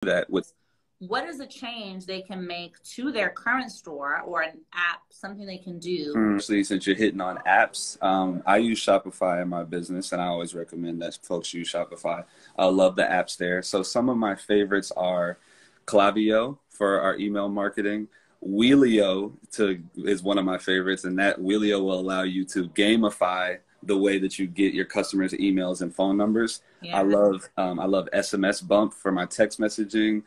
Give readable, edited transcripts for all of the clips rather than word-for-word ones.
that with what is a change they can make to their current store or an app, something they can do? Especially since you're hitting on apps, I use Shopify in my business, and I always recommend that folks use Shopify. I love the apps there. So some of my favorites are Klaviyo for our email marketing. Wheelio is one of my favorites, and that Wheelio will allow you to gamify the way that you get your customers' emails and phone numbers. Yeah. I love SMS Bump for my text messaging.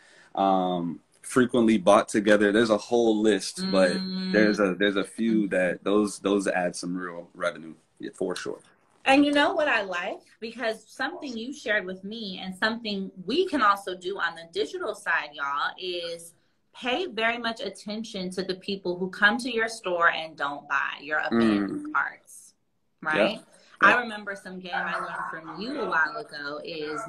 Frequently bought together. There's a whole list, but there's a few that those add some real revenue for sure. And you know what I like? Because something you shared with me and something we can also do on the digital side, y'all, is pay very much attention to the people who come to your store and don't buy your abandoned carts, right? Yep. I remember some game I learned from you a while ago is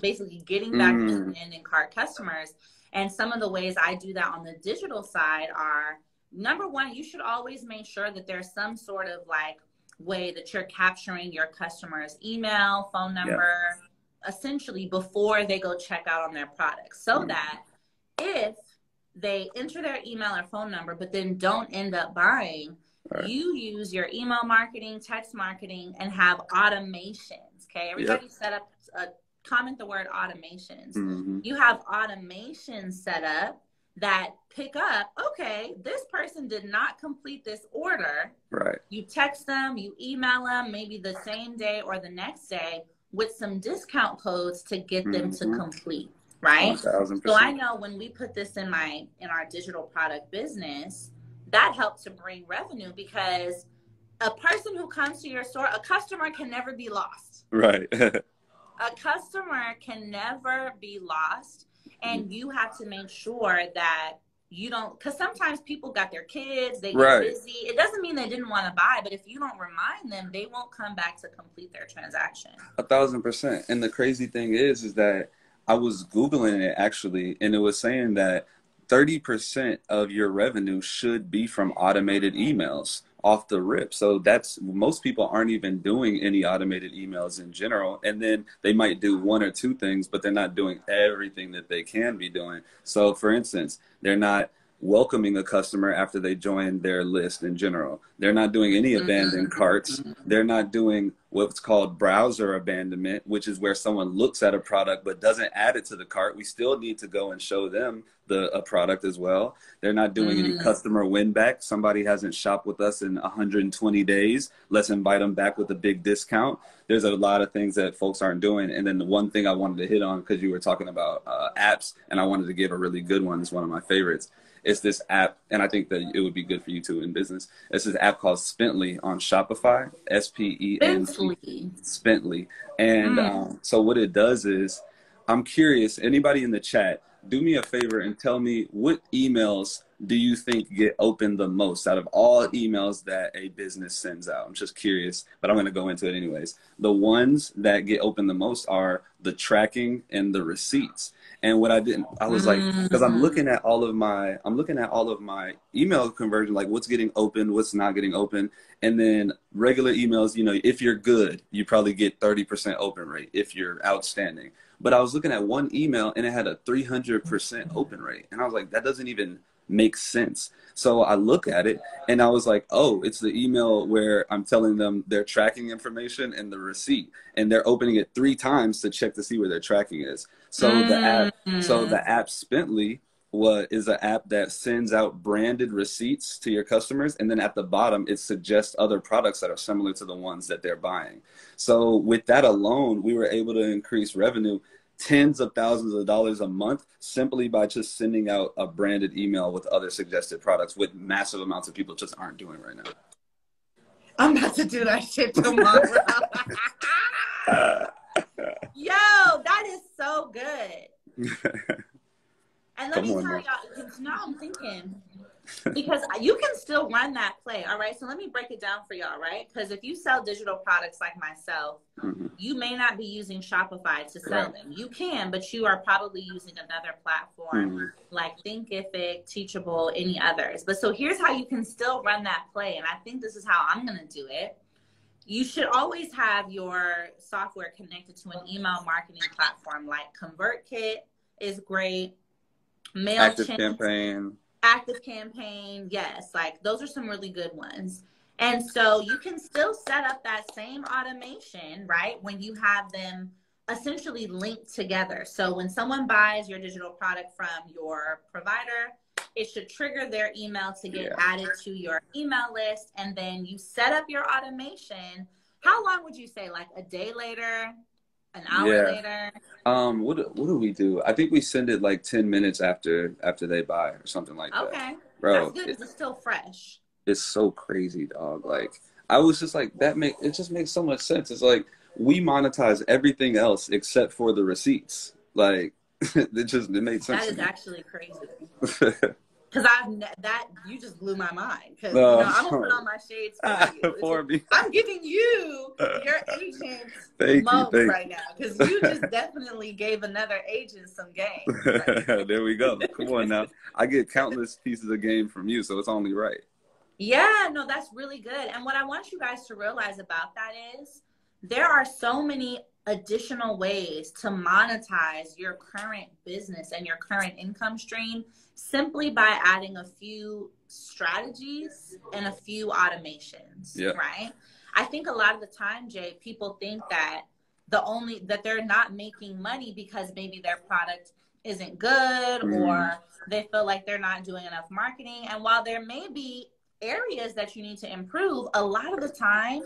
basically getting back to abandoned cart customers. And some of the ways I do that on the digital side are, number one, you should always make sure that there's some sort of like way that you're capturing your customer's email, phone number, essentially before they go check out on their products, so that if they enter their email or phone number but then don't end up buying, you use your email marketing, text marketing, and have automations. Okay, everybody set up comment the word automations. You have automations set up that pick up, okay, this person did not complete this order. Right. You text them, you email them, maybe the same day or the next day with some discount codes to get them to complete. Right. 1000%. So I know when we put this in our digital product business, that helps to bring revenue, because a person who comes to your store, a customer can never be lost. Right. A customer can never be lost, and you have to make sure that you don't, because sometimes people got their kids, they get busy. It doesn't mean they didn't want to buy, but if you don't remind them, they won't come back to complete their transaction. 1000%. And the crazy thing is that I was Googling it actually, and it was saying that 30% of your revenue should be from automated emails off the rip. So that's, most people aren't even doing any automated emails in general. And then they might do one or two things, but they're not doing everything that they can be doing. So for instance, they're not welcoming a customer after they join their list in general. They're not doing any abandoned carts. They're not doing what's called browser abandonment, which is where someone looks at a product but doesn't add it to the cart. We still need to go and show them a product as well. They're not doing any customer win back. Somebody hasn't shopped with us in 120 days. Let's invite them back with a big discount. There's a lot of things that folks aren't doing. And then the one thing I wanted to hit on, because you were talking about apps, and I wanted to give a really good one. It's one of my favorites. It's this app, and I think that it would be good for you too in business. It's this app called Spently on Shopify, Spently. Spently. And so what it does is, I'm curious, anybody in the chat, do me a favor and tell me, what emails do you think get opened the most out of all emails that a business sends out? I'm just curious, but I'm going to go into it anyways. The ones that get opened the most are the tracking and the receipts. And what I was like, because I'm looking at all of my email conversion, like what's getting opened, what's not getting open. And then regular emails, you know, if you're good, you probably get 30% open rate if you're outstanding. But I was looking at one email and it had a 300% open rate. And I was like, that doesn't even make sense. So I look at it and I was like, oh, it's the email where I'm telling them their tracking information and the receipt, and they're opening it 3 times to check to see where their tracking is. So the app Spently is an app that sends out branded receipts to your customers, and then at the bottom it suggests other products that are similar to the ones that they're buying. So with that alone, we were able to increase revenue tens of thousands of dollars a month simply by just sending out a branded email with other suggested products, with massive amounts of people just aren't doing right now. I'm about to do that shit tomorrow. Yo, that is so good. And let me tell y'all, because now I'm thinking, because you can still run that play, all right? So let me break it down for y'all, right? Because if you sell digital products like myself, you may not be using Shopify to sell them. You can, but you are probably using another platform like Thinkific, Teachable, any others. But so here's how you can still run that play, and I think this is how I'm going to do it. You should always have your software connected to an email marketing platform like ConvertKit is great. Active MailChimp, campaign. ActiveCampaign, yes, like those are some really good ones. And so you can still set up that same automation, right? When you have them essentially linked together. So when someone buys your digital product from your provider, it should trigger their email to get added to your email list. And then you set up your automation. How long would you say? Like a day later, an hour later? What do we do? I think we send it like 10 minutes after they buy or something like that. Okay. Bro, That's good because it's still fresh. It's so crazy, dog. Like I was just like it just makes so much sense. It's like we monetize everything else except for the receipts. Like it made sense. That is actually crazy. Because you just blew my mind. Because I'm gonna put on my shades for you. I'm giving you your agent mode right now because you just definitely gave another agent some game. Right? There we go. Come on now. I get countless pieces of game from you, so it's only right. Yeah, no, that's really good. And what I want you guys to realize about that is there are so many additional ways to monetize your current business and your current income stream simply by adding a few strategies and a few automations, right? I think a lot of the time, Jay, people think that that they're not making money because maybe their product isn't good or they feel like they're not doing enough marketing. And while there may be areas that you need to improve, a lot of the time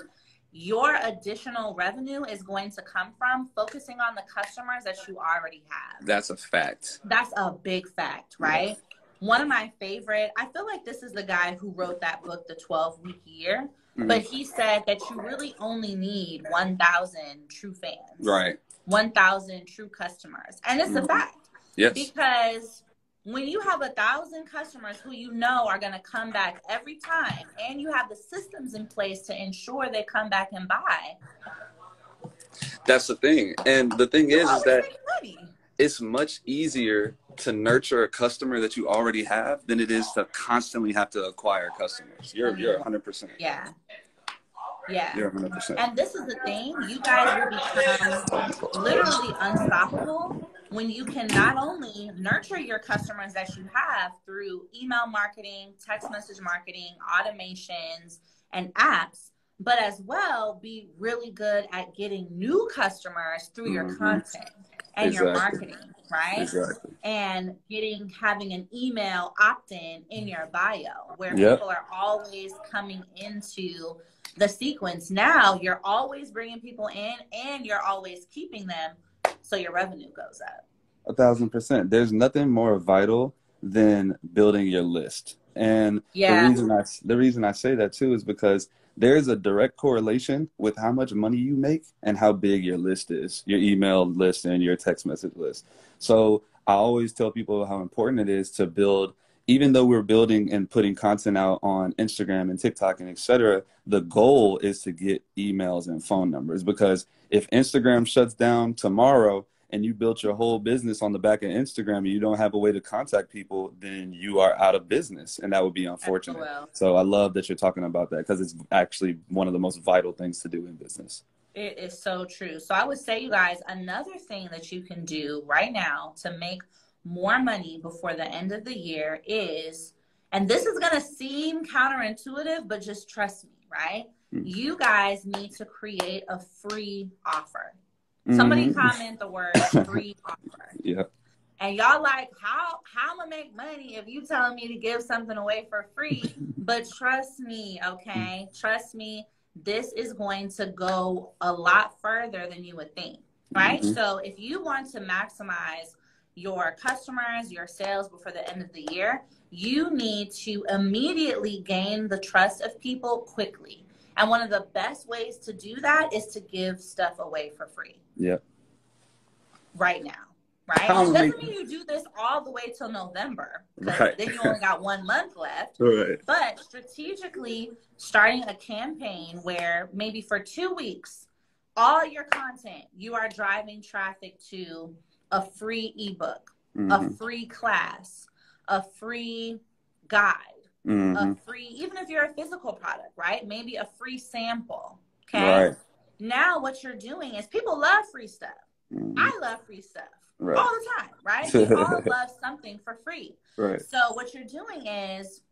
your additional revenue is going to come from focusing on the customers that you already have. That's a fact. That's a big fact, right? Yes. One of my favorite, I feel like this is the guy who wrote that book, The 12-Week Year, but he said that you really only need 1,000 true fans. Right. 1,000 true customers. And it's a fact. Yes. Because when you have 1,000 customers who you know are going to come back every time, and you have the systems in place to ensure they come back and buy. That's the thing. And the thing is that it's much easier to nurture a customer that you already have than it is to constantly have to acquire customers. You're 100%. Yeah. Yeah. You're 100%. And this is the thing. You guys will become literally unstoppable when you can not only nurture your customers that you have through email marketing, text message marketing, automations, and apps, but as well be really good at getting new customers through your content and your marketing, right? Exactly. And having an email opt-in in your bio where people are always coming into the sequence. Now you're always bringing people in and you're always keeping them, so your revenue goes up. 1,000%. There's nothing more vital than building your list. And the reason I say that too is because there's a direct correlation with how much money you make and how big your list is, your email list and your text message list. So I always tell people how important it is to build. Even though we're building and putting content out on Instagram and TikTok and etc., the goal is to get emails and phone numbers, because if Instagram shuts down tomorrow and you built your whole business on the back of Instagram and you don't have a way to contact people, then you are out of business, and that would be unfortunate. So I love that you're talking about that, because it's actually one of the most vital things to do in business. It is so true. So I would say, you guys, another thing that you can do right now to make more money before the end of the year is, and this is going to seem counterintuitive, but just trust me, right? You guys need to create a free offer. Somebody comment the word free offer. Yeah. And y'all like, how I'm going to make money if you telling me to give something away for free? But trust me, okay? Trust me, this is going to go a lot further than you would think, right? So if you want to maximize your customers, your sales before the end of the year, you need to immediately gain the trust of people quickly. And one of the best ways to do that is to give stuff away for free. Yep. Right now, right? It doesn't mean you do this all the way till November, because then you only got 1 month left. Right. But strategically starting a campaign where maybe for 2 weeks, all your content, you are driving traffic to a free ebook, a free class, a free guide, a free, even if you're a physical product, right? Maybe a free sample, Okay. Right. Now what you're doing is people love free stuff. Mm-hmm. I love free stuff Right. all the time, right? We all love something for free. Right. So what you're doing is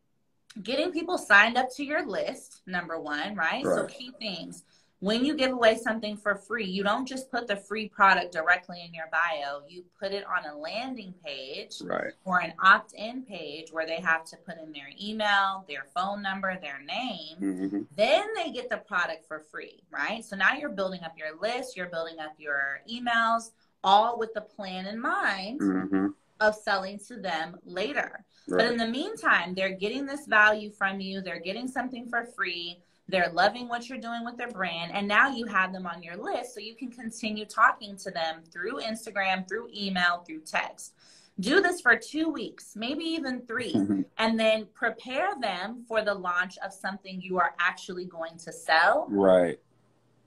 getting people signed up to your list, number one, right? So Right. key things. When you give away something for free, you don't just put the free product directly in your bio. You put it on a landing page Right. or an opt-in page where they have to put in their email, their phone number, their name. Mm-hmm. Then they get the product for free, right? So now you're building up your list, you're building up your emails, all with the plan in mind Mm-hmm. of selling to them later. Right. But in the meantime, they're getting this value from you. They're getting something for free. They're loving what you're doing with their brand. And now you have them on your list so you can continue talking to them through Instagram, through email, through text. Do this for 2 weeks, maybe even 3, and then prepare them for the launch of something you are actually going to sell. Right.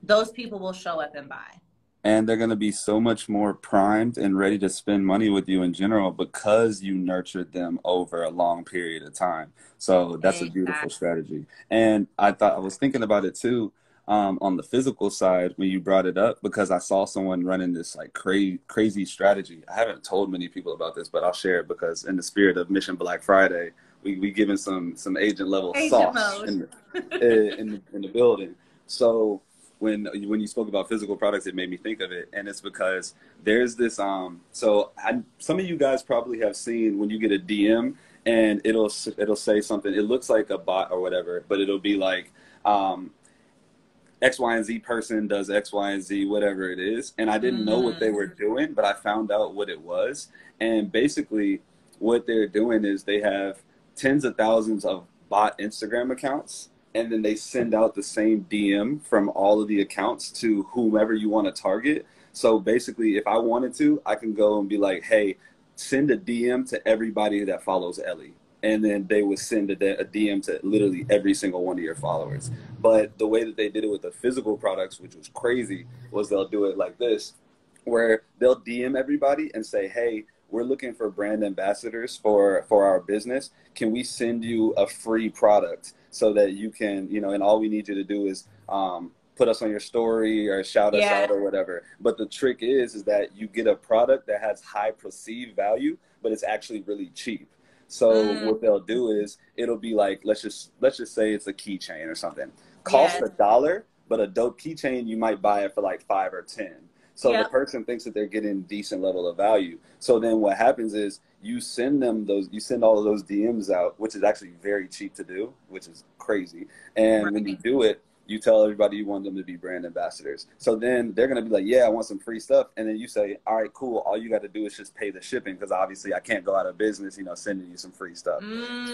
Those people will show up and buy. And they're going to be so much more primed and ready to spend money with you in general because you nurtured them over a long period of time. So that's a beautiful strategy. And I was thinking about it too, on the physical side when you brought it up, because I saw someone running this like crazy strategy. I haven't told many people about this, but I'll share it because in the spirit of Mission Black Friday, we giving some agent level sauce in the building. So when you spoke about physical products, it made me think of it, and it's because there's this some of you guys probably have seen when you get a DM and it'll say something. It looks like a bot or whatever, but it'll be like X, Y, and Z person does X, Y, and Z, whatever it is. And I didn't know what they were doing, but I found out what it was. And basically what they're doing is they have tens of thousands of bot Instagram accounts, and then they send out the same DM from all of the accounts to whomever you want to target. So basically, if I wanted to, I can go and be like, hey, send a DM to everybody that follows Ellie. And then they would send a DM to literally every single one of your followers. But the way that they did it with the physical products, which was crazy, was they'll do it like this, where they'll DM everybody and say, hey, we're looking for brand ambassadors for our business. Can we send you a free product so that you can, and all we need you to do is put us on your story or shout us out or whatever. But the trick is that you get a product that has high perceived value, but it's actually really cheap. So what they'll do is it'll be like, let's just say it's a keychain or something. Cost $1, but a dope keychain, you might buy it for like 5 or 10. So the person thinks that they're getting decent level of value. So then what happens is you send all of those DMs out, which is actually very cheap to do, which is crazy. And when you do it, you tell everybody you want them to be brand ambassadors. So then they're going to be like, yeah, I want some free stuff. And then you say, all right, cool. All you got to do is just pay the shipping, because obviously I can't go out of business, sending you some free stuff.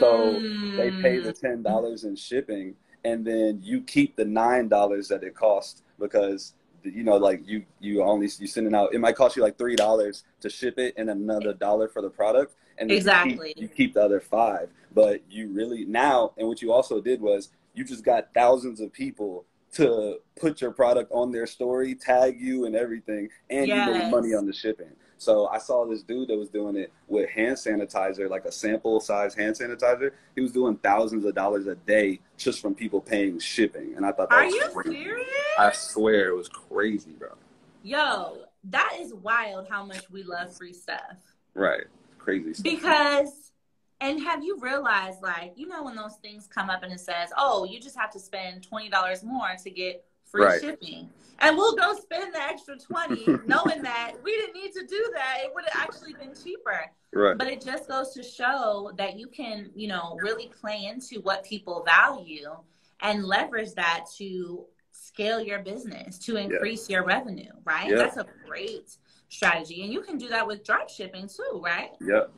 So they pay the $10 in shipping, and then you keep the $9 that it costs, because like you sending out, it might cost you like $3 to ship it and another $1 for the product, and then you keep the other $5. But you really now, and what you also did was you just got thousands of people to put your product on their story, tag you and everything, and you made money on the shipping. So I saw this dude that was doing it with hand sanitizer, like a sample size hand sanitizer. He was doing thousands of dollars a day just from people paying shipping. And I thought that was crazy. Are you serious? I swear it was crazy, bro. Yo, that is wild how much we love free stuff. Right. Crazy stuff. Because, and have you realized, like, when those things come up and it says, oh, you just have to spend $20 more to get free shipping. And we'll go spend the extra $20 knowing that we didn't need to do that. It would have actually been cheaper. Right. But it just goes to show that you can, really play into what people value and leverage that to scale your business, to increase your revenue, right? That's a great strategy. And you can do that with drop shipping too, right? Yep,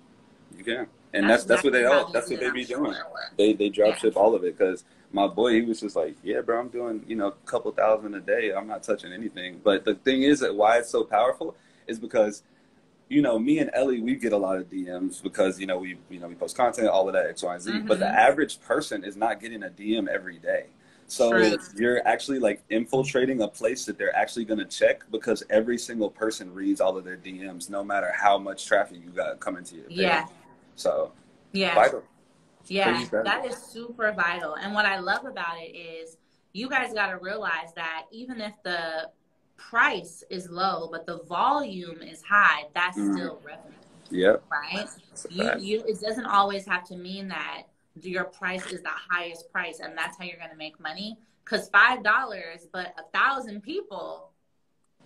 you can. And that's what they be doing. They drop ship all of it, because my boy, he was just like, yeah, bro, I'm doing, a couple thousand a day. I'm not touching anything. But the thing is that why it's so powerful is because, me and Ellie, we get a lot of DMs because, we post content, all of that, X, Y, and Z. But the average person is not getting a DM every day. So you're actually like infiltrating a place that they're actually going to check, because every single person reads all of their DMs, no matter how much traffic you got coming to your page. So vital. Yeah, that is super vital. And what I love about it is you guys got to realize that even if the price is low, but the volume is high, that's still revenue. Yep. Right? It doesn't always have to mean that your price is the highest price and that's how you're going to make money. Because $5, but 1,000 people,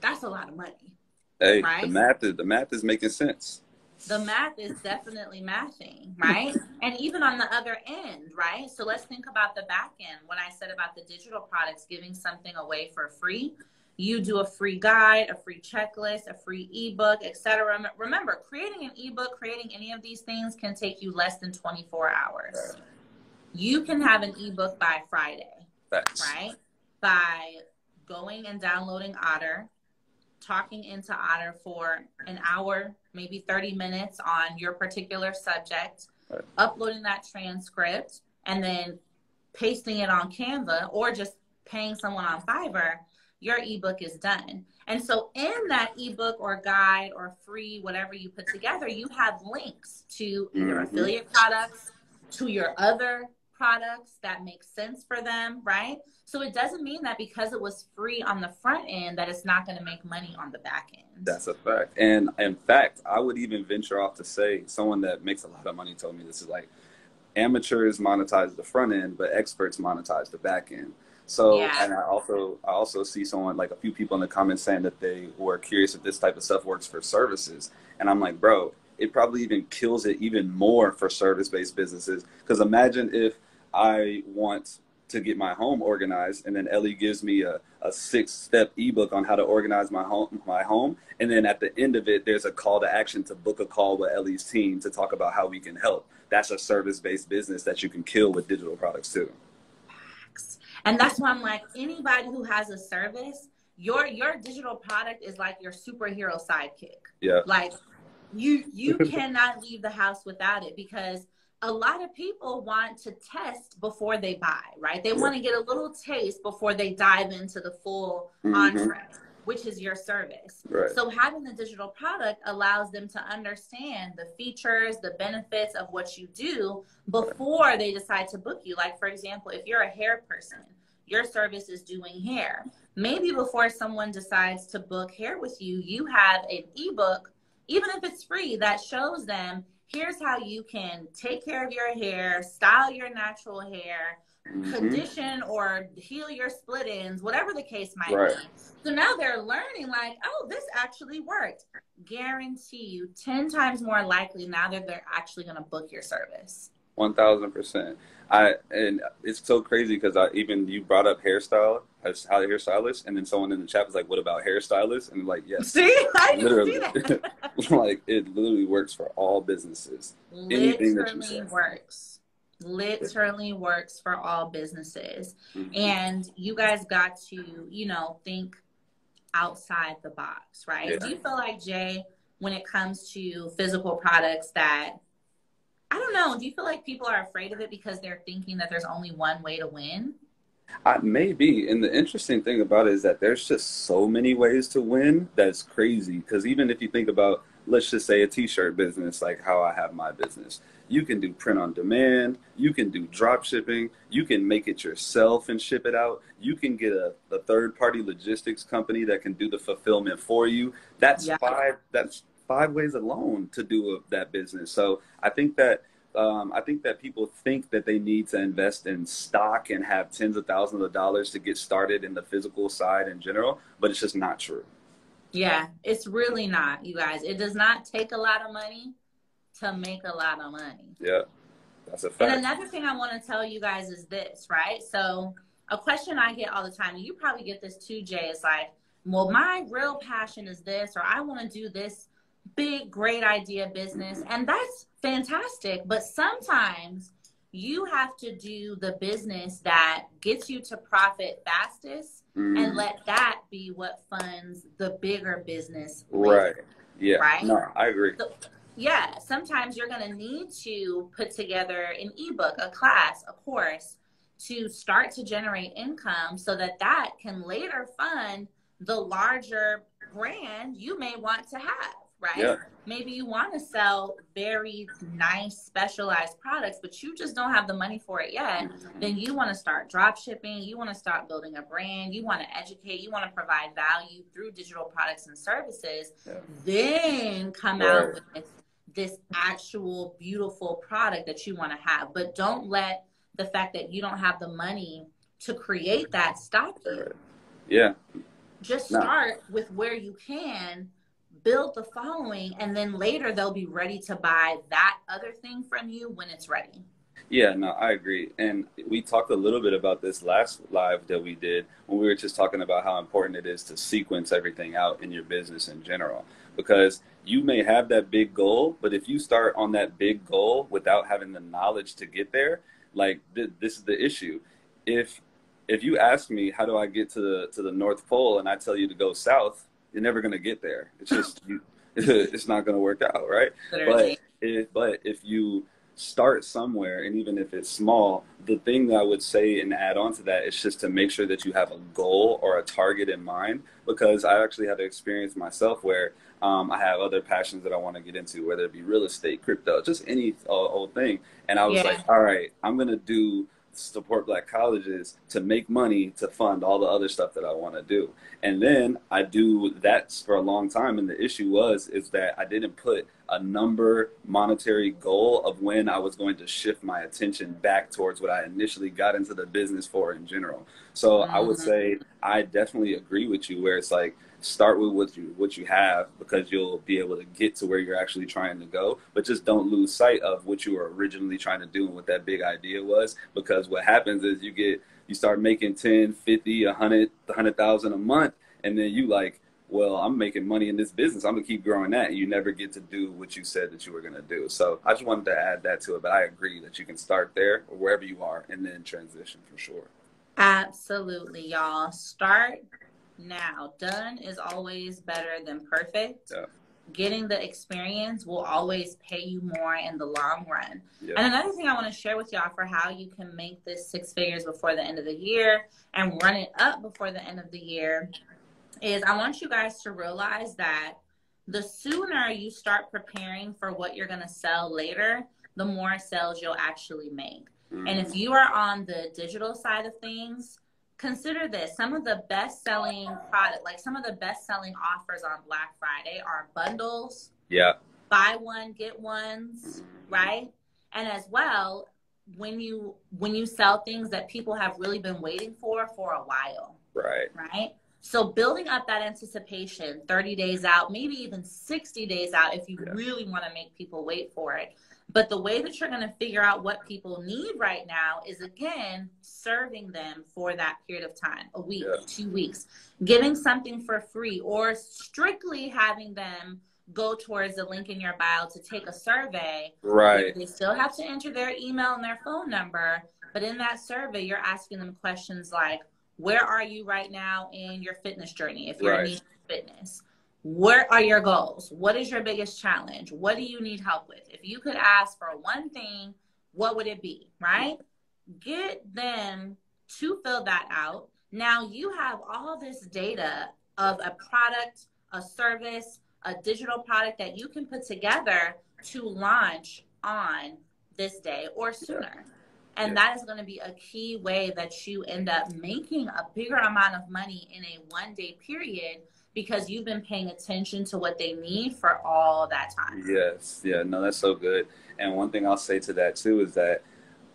that's a lot of money. Hey, right? the math is making sense. The math is definitely mathing, right? And even on the other end, right? So let's think about the back end. When I said about the digital products, giving something away for free, you do a free guide, a free checklist, a free ebook, etc. Remember, creating an ebook, creating any of these things can take you less than 24 hours. Right. You can have an ebook by Friday, right? By going and downloading Otter, talking into Otter for an hour, maybe 30 minutes on your particular subject, right, uploading that transcript, and then pasting it on Canva or just paying someone on Fiverr, your ebook is done. And so in that ebook or guide or free, whatever you put together, you have links to either affiliate products, to your other products that make sense for them, right? So it doesn't mean that because it was free on the front end that it's not going to make money on the back end. That's a fact. And in fact, I would even venture off to say, someone that makes a lot of money told me this, is like, amateurs monetize the front end, but experts monetize the back end. So, yeah. And I also see someone, like a few people in the comments saying that they were curious if this type of stuff works for services. And I'm like, bro, it probably even kills it even more for service-based businesses. Because imagine if I want to get my home organized, and then Ellie gives me a 6-step ebook on how to organize my home, and then at the end of it, there's a call to action to book a call with Ellie's team to talk about how we can help. That's a service-based business that you can kill with digital products too. And that's why I'm like, anybody who has a service, your digital product is like your superhero sidekick. Yeah. Like you cannot leave the house without it, because a lot of people want to test before they buy, right? They want to get a little taste before they dive into the full entree, which is your service. Right. So having the digital product allows them to understand the features, the benefits of what you do before they decide to book you. Like, for example, if you're a hair person, your service is doing hair. Maybe before someone decides to book hair with you, you have an ebook, even if it's free, that shows them, here's how you can take care of your hair, style your natural hair, condition or heal your split ends, whatever the case might be. So now they're learning, like, oh, this actually worked. Guarantee you 10 times more likely now that they're actually going to book your service. 1000%. And it's so crazy because even you brought up hairstylist, and then someone in the chat was like, what about hairstylists? And like, yes. See? I didn't see that. Like, it literally works for all businesses. Literally works. Literally works for all businesses. And you guys got to, think outside the box, right? Yeah. Do you feel like, Jay, when it comes to physical products, that, I don't know, do you feel like people are afraid of it because they're thinking that there's only one way to win? Maybe. And the interesting thing about it is that there's just so many ways to win that's crazy. Because even if you think about, let's just say, a t-shirt business, like how I have my business, you can do print on demand, you can do drop shipping, you can make it yourself and ship it out, you can get a third-party logistics company that can do the fulfillment for you. That's five ways alone to do that business. So I think that people think that they need to invest in stock and have tens of thousands of dollars to get started in the physical side in general, but it's just not true. Yeah, it's really not, you guys. It does not take a lot of money to make a lot of money. Yeah, that's a fact. And another thing I want to tell you guys is this, right? So a question I get all the time, and you probably get this too, Jay, is like, well, my real passion is this, or I want to do this big, great idea business. And that's fantastic. But sometimes you have to do the business that gets you to profit fastest and let that be what funds the bigger business later. Right. Yeah. Right? No, I agree. So, yeah. Sometimes you're going to need to put together an ebook, a class, a course to start to generate income so that can later fund the larger brand you may want to have. Right? Yeah. maybe you want to sell very nice specialized products, but you just don't have the money for it yet. Then you want to start drop shipping. You want to start building a brand. You want to educate. You want to provide value through digital products and services. Yeah. Then come Right. out with this actual beautiful product that you want to have. But don't let the fact that you don't have the money to create that stop you. Right. Yeah. Just start with where you can, build the following, and then later they'll be ready to buy that other thing from you when it's ready. Yeah, no, I agree. And we talked a little bit about this last live that we did when we were just talking about how important it is to sequence everything out in your business in general. Because you may have that big goal, but if you start on that big goal without having the knowledge to get there, like this is the issue. If you ask me, how do I get to the North Pole, and I tell you to go south, you're never going to get there. It's just, it's not going to work out, right? Literally. But if you start somewhere, and even if it's small, the thing that I would say and add on to that is just to make sure that you have a goal or a target in mind, because I actually had an experience myself where I have other passions that I want to get into, whether it be real estate, crypto, just any old thing. And I was like, all right, I'm going to support Black colleges to make money to fund all the other stuff that I want to do. And then I do that for a long time. And the issue is that I didn't put a monetary goal of when I was going to shift my attention back towards what I initially got into the business for in general. So I would say I definitely agree with you, where it's like, start with what you have, because you'll be able to get to where you're actually trying to go, but just don't lose sight of what you were originally trying to do and what that big idea was. Because what happens is you start making 10, 50, 100,000 a month, and then you like, well, I'm making money in this business, I'm gonna keep growing that, and you never get to do what you said that you were gonna do. So I just wanted to add that to it, but I agree that you can start there or wherever you are and then transition for sure. Absolutely, y'all. Start now. Done is always better than perfect. Yeah. Getting the experience will always pay you more in the long run. Yeah. And another thing I want to share with y'all for how you can make this 6 figures before the end of the year and run it up before the end of the year is I want you guys to realize that the sooner you start preparing for what you're going to sell later, the more sales you'll actually make. And if you are on the digital side of things, consider this. Some of the best-selling some of the best-selling offers on Black Friday are bundles. Yeah. Buy one, get ones, right? And as well, when you sell things that people have really been waiting for a while. Right. Right? So building up that anticipation 30 days out, maybe even 60 days out if you really want to make people wait for it. But the way that you're going to figure out what people need right now is, again, serving them for that period of time, a week, 2 weeks, giving something for free, or strictly having them go towards the link in your bio to take a survey. Right. They still have to enter their email and their phone number. But in that survey, you're asking them questions like, where are you right now in your fitness journey? If you're in fitness. What are your goals? What is your biggest challenge? What do you need help with? If you could ask for one thing, what would it be, right? Get them to fill that out. Now you have all this data of a product, a service, a digital product that you can put together to launch on this day or sooner. And that is going to be a key way that you end up making a bigger amount of money in a 1-day period, because you've been paying attention to what they need for all that time. Yes. Yeah. No, that's so good. And one thing I'll say to that too is that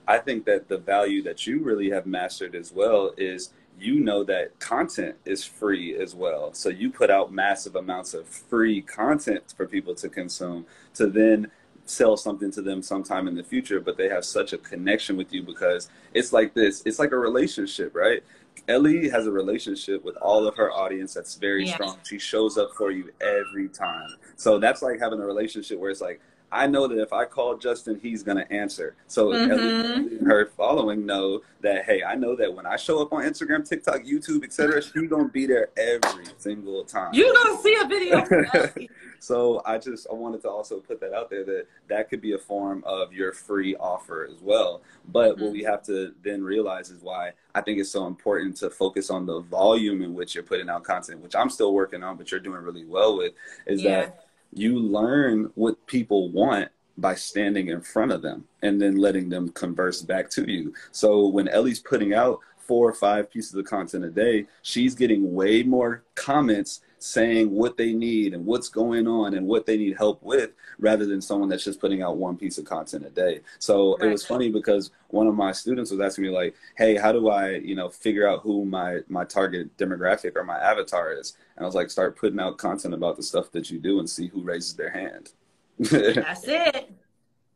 I think that the value that you really have mastered as well is, you know, that content is free as well. So you put out massive amounts of free content for people to consume, to then sell something to them sometime in the future, but they have such a connection with you, because it's like this. It's like a relationship, right? Ellie has a relationship with all of her audience that's very strong. She shows up for you every time. So that's like having a relationship where it's like, I know that if I call Justin, he's going to answer. So Ellie and her following know that, hey, I know that when I show up on Instagram, TikTok, YouTube, etc., she's going to be there every single time. You're going to see a video from Ellie. So I wanted to also put that out there, that could be a form of your free offer as well. But what we have to then realize is why I think it's so important to focus on the volume in which you're putting out content, which I'm still working on, but you're doing really well with, is that you learn what people want by standing in front of them and then letting them converse back to you. So when Ellie's putting out 4 or 5 pieces of content a day, she's getting way more comments saying what they need and what's going on and what they need help with, rather than someone that's just putting out 1 piece of content a day. So it was funny because one of my students was asking me like, hey, how do I, figure out who my target demographic or my avatar is? And I was like, start putting out content about the stuff that you do and see who raises their hand. That's it.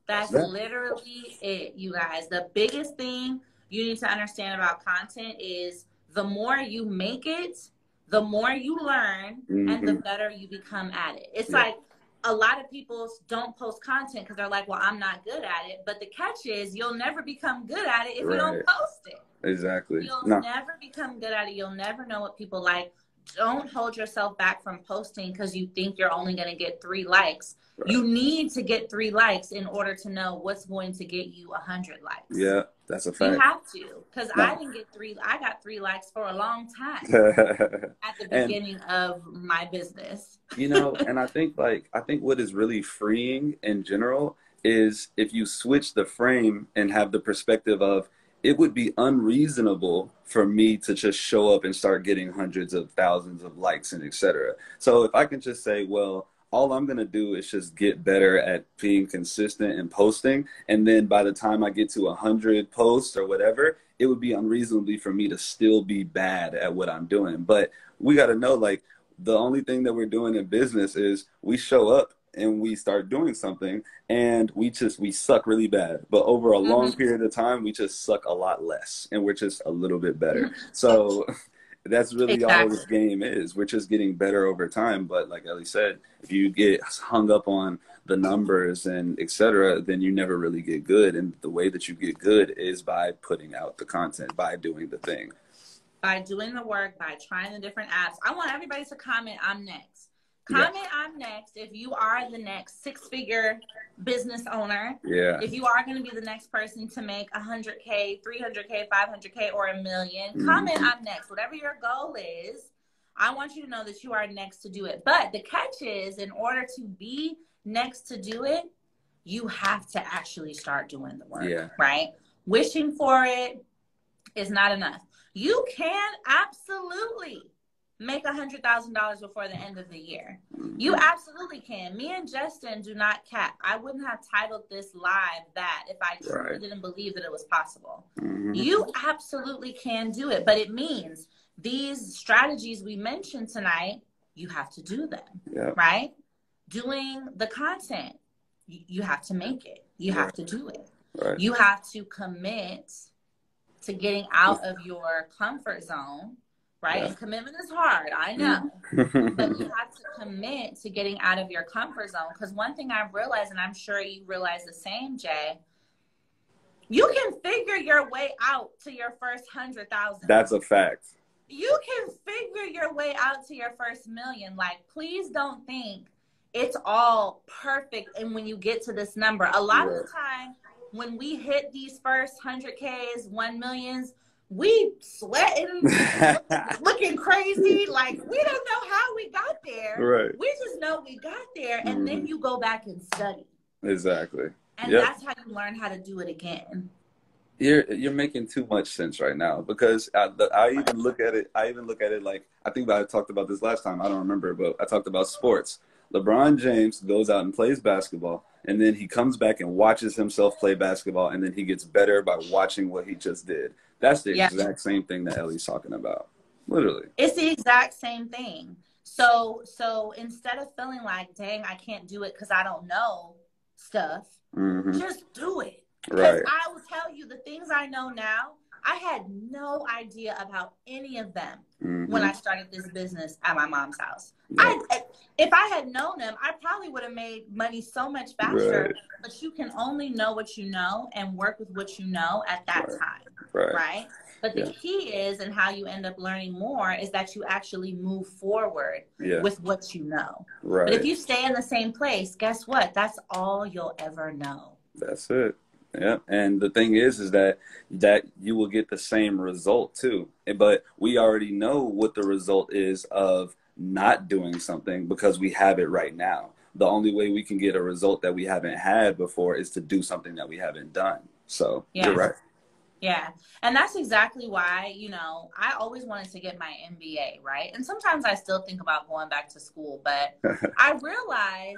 That's literally it, you guys. The biggest thing you need to understand about content is the more you make it, the more you learn, and the better you become at it. It's like a lot of people don't post content because they're like, well, I'm not good at it. But the catch is you'll never become good at it if you don't post it. Exactly. You'll never become good at it. You'll never know what people like. Don't hold yourself back from posting because you think you're only going to get 3 likes. You need to get 3 likes in order to know what's going to get you 100 likes. Yeah, that's a fact. You have to, because I didn't get 3. I got 3 likes for a long time at the beginning of my business. And I think what is really freeing in general is if you switch the frame and have the perspective of, it would be unreasonable for me to just show up and start getting hundreds of thousands of likes and etc. So if I can just say, well, all I'm going to do is just get better at being consistent and posting. And then by the time I get to 100 posts or whatever, it would be unreasonably for me to still be bad at what I'm doing. But we got to know, like, the only thing that we're doing in business is we show up and we start doing something and we suck really bad. But over a long period of time, we just suck a lot less and we're just a little bit better. So that's really all this game is. We're just getting better over time. But like Ellie said, if you get hung up on the numbers and etc., then you never really get good. And the way that you get good is by putting out the content, by doing the thing. By doing the work, by trying the different apps. I want everybody to comment, I'm next. Comment, I'm next if you are the next 6-figure business owner. Yeah. If you are going to be the next person to make 100K, 300K, 500K, or $1 million, comment, I'm next. Whatever your goal is, I want you to know that you are next to do it. But the catch is, in order to be next to do it, you have to actually start doing the work, right? Wishing for it is not enough. You can absolutely make $100,000 before the end of the year. You absolutely can. Me and Justin do not cap. I wouldn't have titled this live that if I truly didn't believe that it was possible. You absolutely can do it, but it means these strategies we mentioned tonight, you have to do them, right? Doing the content, you have to make it. You have to do it. You have to commit to getting out of your comfort zone. Right? And commitment is hard, I know. But you have to commit to getting out of your comfort zone. Because one thing I've realized, and I'm sure you realize the same, Jay, you can figure your way out to your first 100,000. That's a fact. You can figure your way out to your first million. Like, please don't think it's all perfect. And when you get to this number, a lot of the time when we hit these first 100Ks, 1 millions, we sweating, looking crazy. Like, we don't know how we got there. Right. We just know we got there. And then you go back and study. Exactly. And that's how you learn how to do it again. You're making too much sense right now, because I even look at it like, I think I talked about this last time. I don't remember, but I talked about sports. LeBron James goes out and plays basketball, and then he comes back and watches himself play basketball, and then he gets better by watching what he just did. That's the exact same thing that Ellie's talking about. Literally. It's the exact same thing. So instead of feeling like, dang, I can't do it because I don't know stuff, just do it. Because I will tell you, the things I know now, I had no idea about any of them when I started this business at my mom's house. If I had known them, I probably would have made money so much faster. But you can only know what you know and work with what you know at that time, right? But the key is, and how you end up learning more, is that you actually move forward with what you know. But if you stay in the same place, guess what? That's all you'll ever know. That's it. Yeah, and the thing is that you will get the same result too. But we already know what the result is of not doing something because we have it right now. the only way we can get a result that we haven't had before is to do something that we haven't done. So you're right. Yeah. And that's exactly why, you know, I always wanted to get my MBA, right? And sometimes I still think about going back to school, but I realize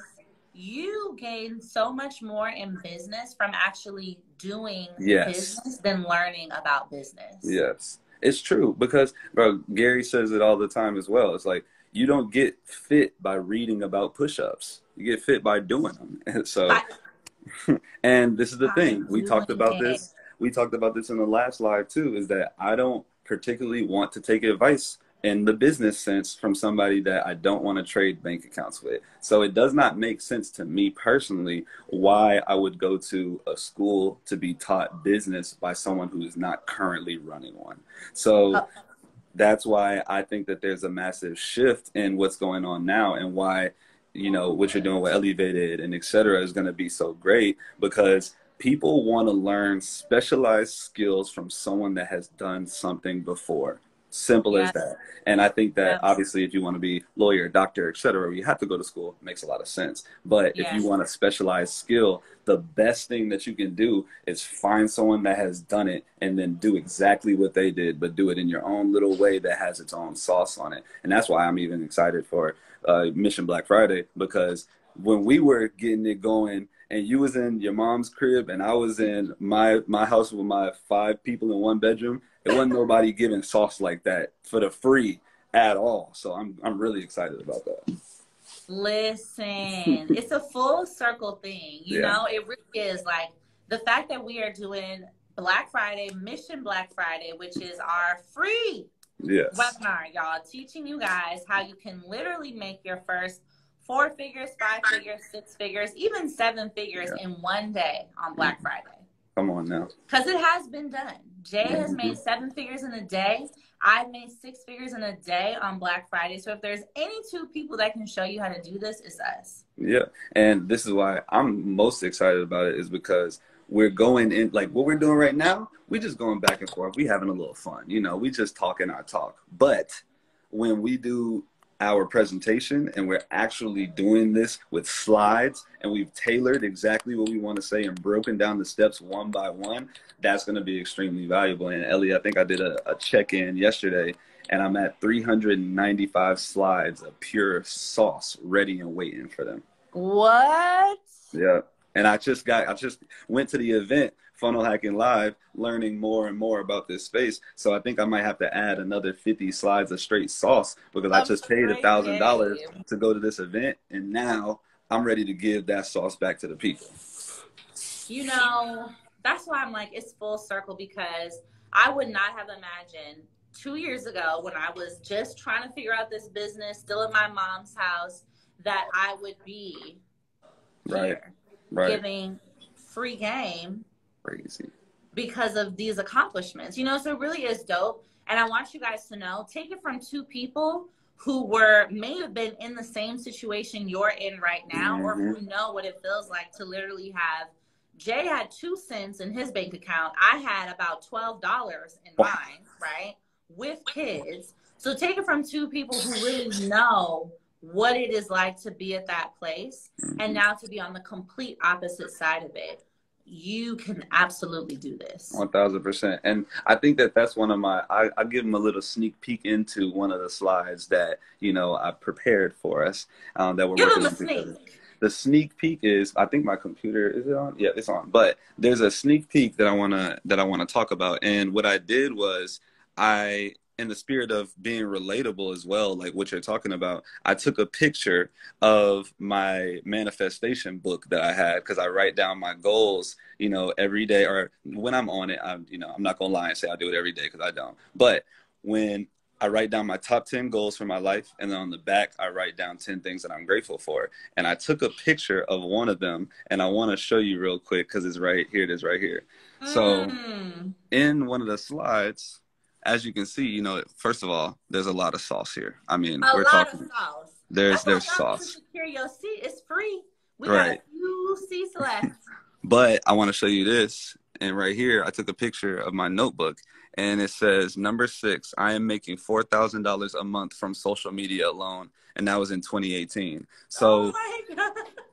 you gain so much more in business from actually doing business than learning about business. Yes, it's true because, bro, Gary says it all the time as well. It's like you don't get fit by reading about push-ups. You get fit by doing them. And so, and this is the thing. We talked about this. We talked about this in the last live too, is that I don't particularly want to take advice in the business sense from somebody that I don't want to trade bank accounts with. So it does not make sense to me personally why I would go to a school to be taught business by someone who is not currently running one. So that's why I think that there's a massive shift in what's going on now, and why, you know, what you're doing with Elevated and et cetera is going to be so great, because people want to learn specialized skills from someone that has done something before. Simple as that. And I think that obviously if you want to be lawyer, doctor, et cetera, you have to go to school. It makes a lot of sense. But if you want a specialized skill, the best thing that you can do is find someone that has done it and then do exactly what they did, but do it in your own little way that has its own sauce on it. And that's why I'm even excited for Mission Black Friday, because when we were getting it going, and you was in your mom's crib and I was in my house with my 5 people in 1 bedroom, it wasn't nobody giving sauce like that for the free at all. So I'm really excited about that. Listen, it's a full circle thing. You know, it really is. Like the fact that we are doing Black Friday, Mission Black Friday, which is our free webinar, y'all, teaching you guys how you can literally make your first 4 figures, 5 figures, 6 figures, even 7 figures in one day on Black Friday. Come on now. Because it has been done. Jay has made 7 figures in a day. I've made 6 figures in a day on Black Friday. So if there's any 2 people that can show you how to do this, it's us. Yeah. And this is why I'm most excited about it, is because we're going in, like what we're doing right now, we're just going back and forth. We having a little fun. You know, we just talking our talk. But when we do our presentation and we're actually doing this with slides and we've tailored exactly what we want to say and broken down the steps one by one, that's going to be extremely valuable. And Ellie, I think I did a check-in yesterday and I'm at 395 slides of pure sauce ready and waiting for them. What? Yeah. And I just went to the event, Funnel Hacking Live, learning more and more about this space. So I think I might have to add another 50 slides of straight sauce, because I just paid $1,000 to go to this event. And now I'm ready to give that sauce back to the people. You know, that's why I'm like, it's full circle, because I would not have imagined 2 years ago, when I was just trying to figure out this business, still in my mom's house, that I would be here giving free game. Crazy. Because of these accomplishments, you know, so it really is dope. And I want you guys to know, take it from 2 people who may have been in the same situation you're in right now, or who know what it feels like to literally have. Jay had 2 cents in his bank account. I had about $12 in mine, right? With kids. So take it from 2 people who really know what it is like to be at that place, and now to be on the complete opposite side of it. You can absolutely do this. 1000%. And I think that that's one of my, I give them a little sneak peek into one of the slides that, you know, I prepared for us, that we're working on together. The sneak peek is, I think my computer, is it on? Yeah, it's on. But there's a sneak peek that I want to talk about. And what I did was, in the spirit of being relatable as well, like what you're talking about, I took a picture of my manifestation book that I had, because I write down my goals, you know, every day, or when I'm on it. I'm not going to lie and say I do it every day, because I don't. But when I write down my top 10 goals for my life, and then on the back, I write down 10 things that I'm grateful for. And I took a picture of one of them, and I want to show you real quick, because it's right here. It is right here. So in one of the slides, as you can see, you know, first of all, there's a lot of sauce here. I mean, we're talking. Of sauce. There's sauce. Secure your seat. It's free. We got a few seats left. But I want to show you this. And right here, I took a picture of my notebook, and it says, number 6, I am making $4,000 a month from social media alone. And that was in 2018. So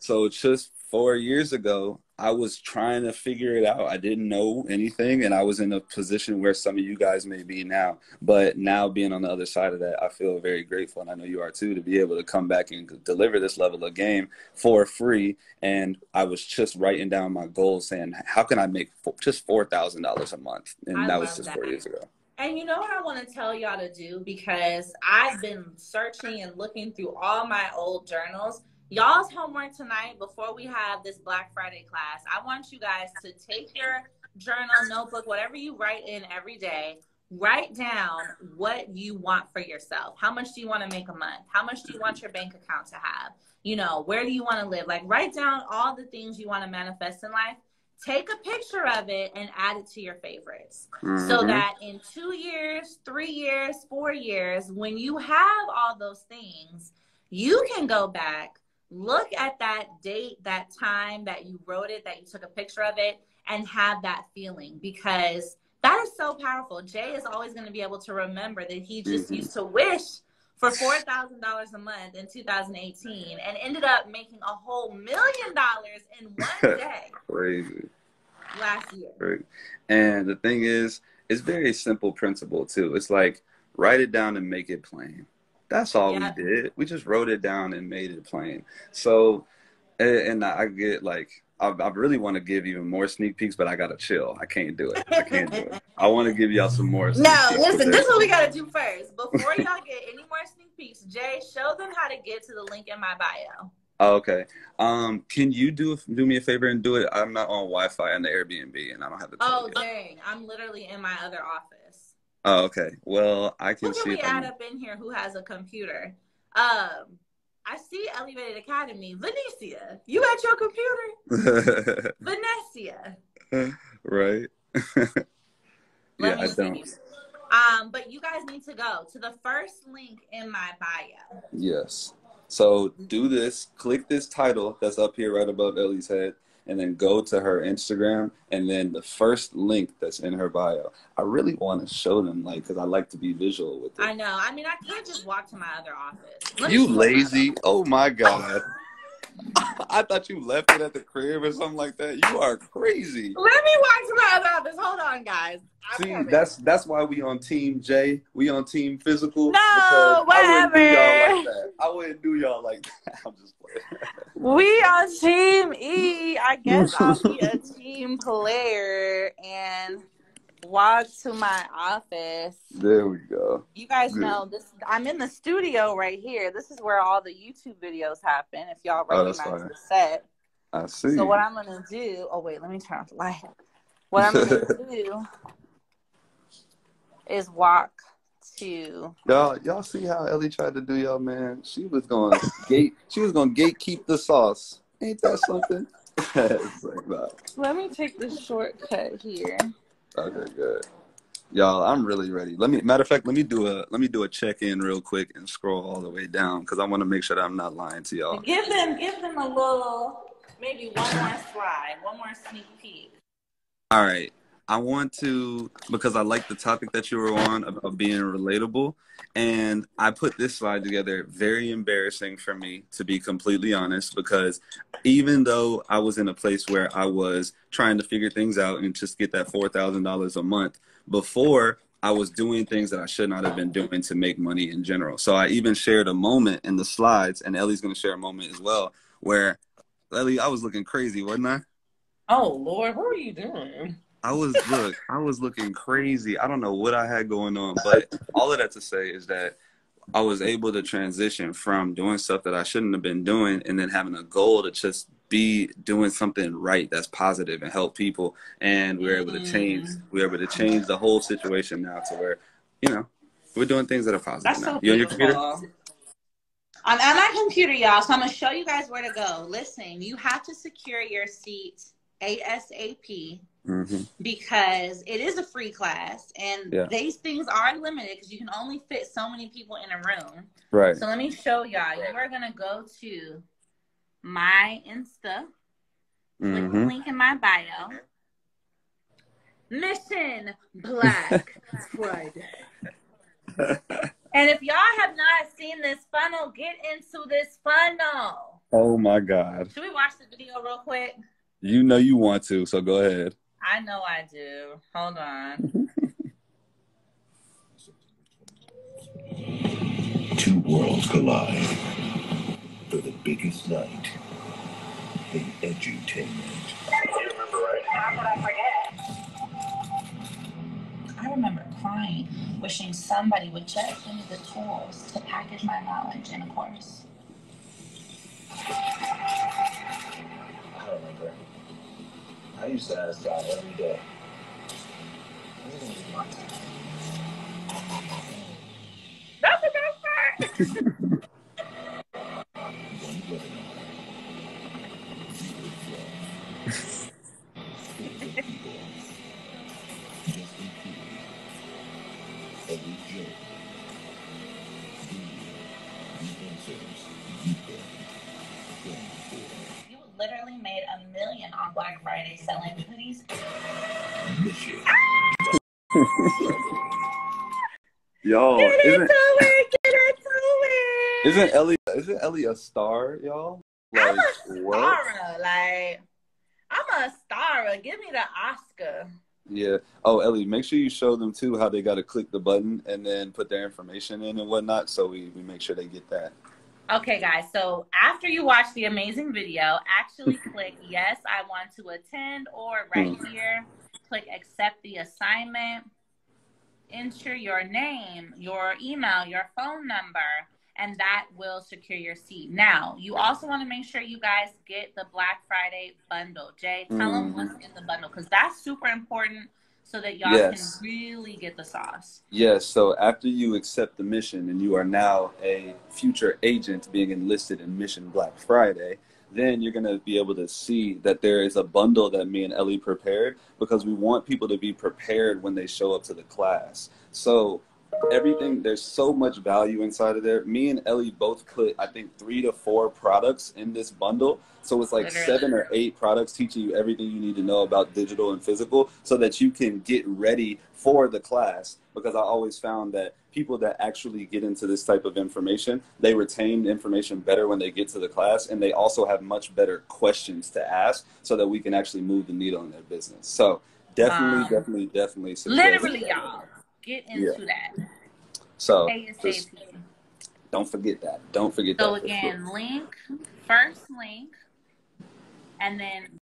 So just 4 years ago, I was trying to figure it out. I didn't know anything, and I was in a position where some of you guys may be now. But now being on the other side of that, I feel very grateful, and I know you are too, to be able to come back and deliver this level of game for free. And I was just writing down my goals, saying, how can I make just $4,000 a month? And I that was love just that. 4 years ago. And you know what I want to tell y'all to do, because I've been searching and looking through all my old journals. Y'all's homework tonight, before we have this Black Friday class, I want you guys to take your journal, notebook, whatever you write in every day, write down what you want for yourself. How much do you want to make a month? How much do you want your bank account to have? You know, where do you want to live? Like, write down all the things you want to manifest in life. Take a picture of it and add it to your favorites, so that in 2 years, 3 years, 4 years, when you have all those things, you can go back, look at that date, that time that you wrote it, that you took a picture of it, and have that feeling, because that is so powerful. Jay is always going to be able to remember that he just used to wish for $4,000 a month in 2018 and ended up making a whole $1 million in one day. Crazy. Last year. Right. And the thing is, it's very simple principle too. It's like, write it down and make it plain. That's all we did. We just wrote it down and made it plain. So, and I get like, I really want to give even more sneak peeks, but I gotta chill. I can't do it. I can't do it. I want to give y'all some more sneak No, peeks listen, today. this is what we gotta do first. Before y'all get any more sneak peeks, Jay, show them how to get to the link in my bio. Oh, okay. Can you do me a favor and do it? I'm not on Wi-Fi in the Airbnb, and I don't have the. Oh, dang! I'm literally in my other office. Oh, okay. Well, I can Who can see we if add up in here who has a computer? I see Elevated Academy. Venetia, you at your computer? Venetia. Right. Let me I see. don't. But you guys need to go to the first link in my bio. Yes. So do this, click this title that's up here right above Ellie's head, and then go to her Instagram, and then the first link that's in her bio. I really want to show them, like, because I like to be visual with it. I know. I mean, I can't just walk to my other office. You lazy. Oh, my God. I thought you left it at the crib or something like that. You are crazy. Let me walk to my other office. Hold on, guys. See, that's why we on Team J. We on Team Physical. No, whatever. I wouldn't do y'all like that. I'm just playing. We on Team E. I guess I'll be a team player and walk to my office. There we go. You guys know this. I'm in the studio right here. This is where all the YouTube videos happen. If y'all recognize the set. I see. So what I'm gonna do? Oh wait, let me turn off the light. What I'm gonna do is walk to. Y'all see how Ellie tried to do y'all, man? She was gonna gatekeep the sauce. Ain't that something? It's like that. Let me take the shortcut here. Okay, good. Y'all, I'm really ready. Matter of fact, let me do a check-in real quick and scroll all the way down, because I want to make sure that I'm not lying to y'all. Give them a little, maybe one more slide, one more sneak peek. All right. I want to, because I like the topic that you were on of being relatable, and I put this slide together. Very embarrassing for me, to be completely honest, because even though I was in a place where I was trying to figure things out and just get that $4,000 a month, before I was doing things that I should not have been doing to make money in general. So I even shared a moment in the slides, and Ellie's going to share a moment as well, where, Ellie, I was looking crazy, wasn't I? Oh, Lord, what were you doing? I was looking crazy. I don't know what I had going on, but all of that to say is that I was able to transition from doing stuff that I shouldn't have been doing, and then having a goal to just be doing something right that's positive and help people. And we were able to change the whole situation now to where, we're doing things that are positive. That's now. so You on your computer? I'm at my computer, y'all, so I'm gonna show you guys where to go. Listen, you have to secure your seat ASAP. Because it is a free class, and these things are limited because you can only fit so many people in a room. Right. So let me show y'all. You are going to go to my Insta, click the link in my bio. Mission Black Friday. And if y'all have not seen this funnel, get into this funnel. Oh my God. Should we watch the video real quick? You know you want to, so go ahead. I know I do. Hold on. Two worlds collide for the biggest night in edutainment. You remember, right? How could I forget? I remember crying, wishing somebody would just give me the tools to package my knowledge in a course. I remember. I used to ask God every day. That's the best part. One webinar. You literally made $1 million on Black Friday selling hoodies. Y'all, Get it to it, get it to it. isn't Ellie a star, y'all? I'm Like, a what? star. Like, I'm a star. Give me the Oscar. Yeah. Oh, Ellie, make sure you show them too how they got to click the button and then put their information in and whatnot, so we make sure they get that. Okay, guys. So after you watch the amazing video, actually click yes, I want to attend, or right here, click accept the assignment. Enter your name, your email, your phone number, and that will secure your seat. Now, you also want to make sure you guys get the Black Friday bundle. Jay, tell them what's in the bundle, because that's super important so that y'all can really get the sauce. Yes. So after you accept the mission and you are now a future agent being enlisted in Mission Black Friday, then you're going to be able to see that there is a bundle that me and Ellie prepared, because we want people to be prepared when they show up to the class. So everything, there's so much value inside of there. Me and Ellie both put, I think, 3 to 4 products in this bundle. So it's like Literally. 7 or 8 products teaching you everything you need to know about digital and physical, so that you can get ready for the class. Because I always found that people that actually get into this type of information, they retain information better when they get to the class, and they also have much better questions to ask, so that we can actually move the needle in their business. So definitely suggest. Literally, y'all, get into that. So ASAP. don't forget that. Don't forget So that. again, first link, and then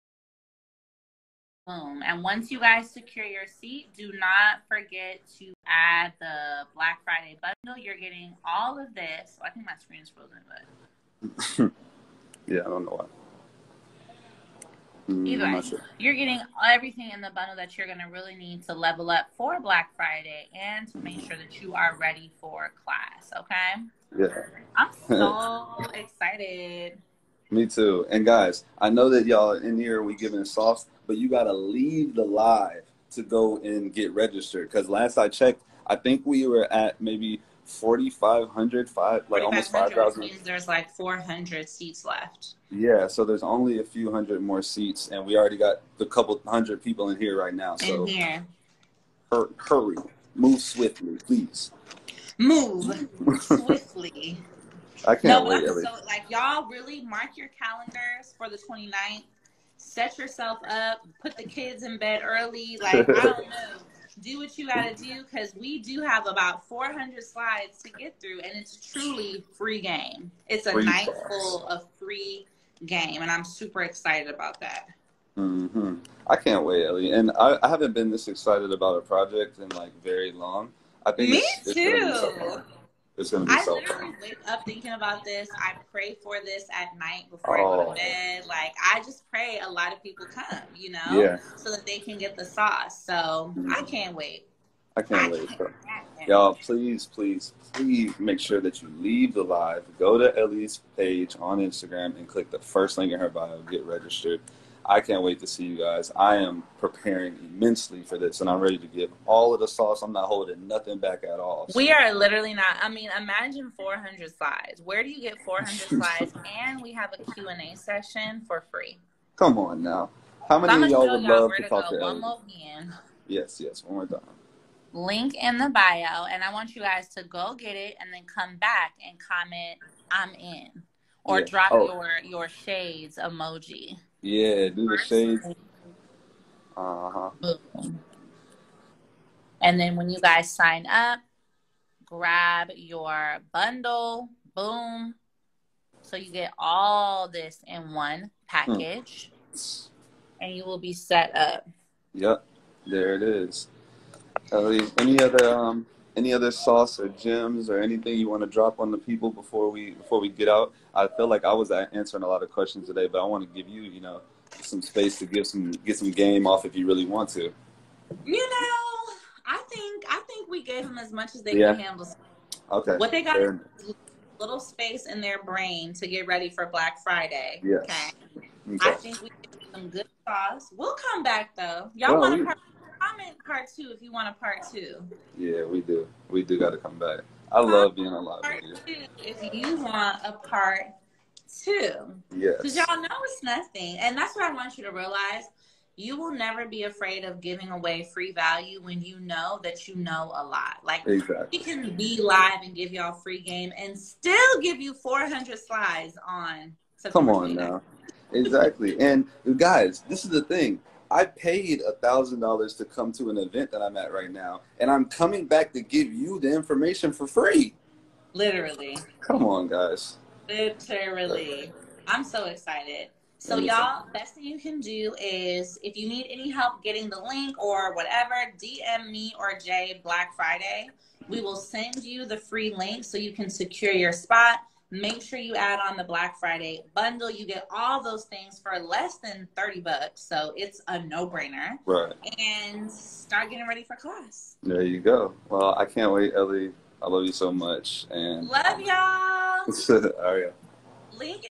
boom. And once you guys secure your seat, do not forget to add the Black Friday bundle. You're getting all of this. I think my screen's frozen, but yeah, I don't know why. Either way, you're getting everything in the bundle that you're going to really need to level up for Black Friday and to make sure that you are ready for class, okay? Yeah. I'm so excited. Me too. And guys, I know that y'all in here, we giving sauce, but you got to leave the live to go and get registered. Because last I checked, I think we were at maybe 4,500, like almost 5,000. Means there's like 400 seats left. Yeah, so there's only a few hundred more seats, and we already got a couple hundred people in here right now. So in here. Hurry, move swiftly, please. Move swiftly. I can't wait, Ellie. So, like, y'all really mark your calendars for the 29th. Set yourself up. Put the kids in bed early. Like, I don't know. Do what you got to do, because we do have about 400 slides to get through, and it's truly free game. It's a night full of free game, and I'm super excited about that. I can't wait, Ellie. And I haven't been this excited about a project in like very long. I think Me it's too. It's going to be so fun. I literally wake up thinking about this. I pray for this at night before I go to bed. Like, I just pray a lot of people come, you know, so that they can get the sauce. So I can't wait. I can't wait. Y'all, please make sure that you leave the live. Go to Ellie's page on Instagram and click the first link in her bio. Get registered. I can't wait to see you guys. I am preparing immensely for this, and I'm ready to give all of the sauce. I'm not holding nothing back at all. So. We are literally not. I mean, imagine 400 slides. Where do you get 400 slides? And we have a Q&A session for free. Come on now. How many of y'all would love to talk to Ellie? One more again. Yes, one more time. Link in the bio, and I want you guys to go get it and then come back and comment, I'm in. or Yeah. drop Oh, your shades emoji. yeah. Do the First shades. link, Uh-huh. boom. And then when you guys sign up, grab your bundle, boom. So you get all this in one Hmm. package and you will be set up. Yep. There it is. Ellie, any other sauce or gems or anything you want to drop on the people before we get out? I feel like I was answering a lot of questions today, but I want to give you, some space to get some game off if you really want to. I think we gave them as much as they Yeah. can handle. Okay. What they got Fair. is a little space in their brain to get ready for Black Friday. Yes. Okay. Okay. I think we did some good sauce. We'll come back though. Y'all Well, want a part two if you want a part two. yeah, we do. We do got to come back. I love being on live Part with you. two if you want a part two. Because Yes. y'all know it's nothing. And that's what I want you to realize. You will never be afraid of giving away free value when you know that you know a lot. Like, Exactly. we can be live and give y'all free game and still give you 400 slides on Come September on 29th. now. Exactly. And guys, this is the thing. I paid $1,000 to come to an event that I'm at right now, and I'm coming back to give you the information for free. Literally. Come on, guys. Literally. I'm so excited. So y'all, best thing you can do is if you need any help getting the link or whatever, DM me or Jay Black Friday. We will send you the free link so you can secure your spot. Make sure you add on the Black Friday bundle. You get all those things for less than $30. So it's a no-brainer. Right. And start getting ready for class. There you go. Well, I can't wait, Ellie. I love you so much. And love y'all. All right. Link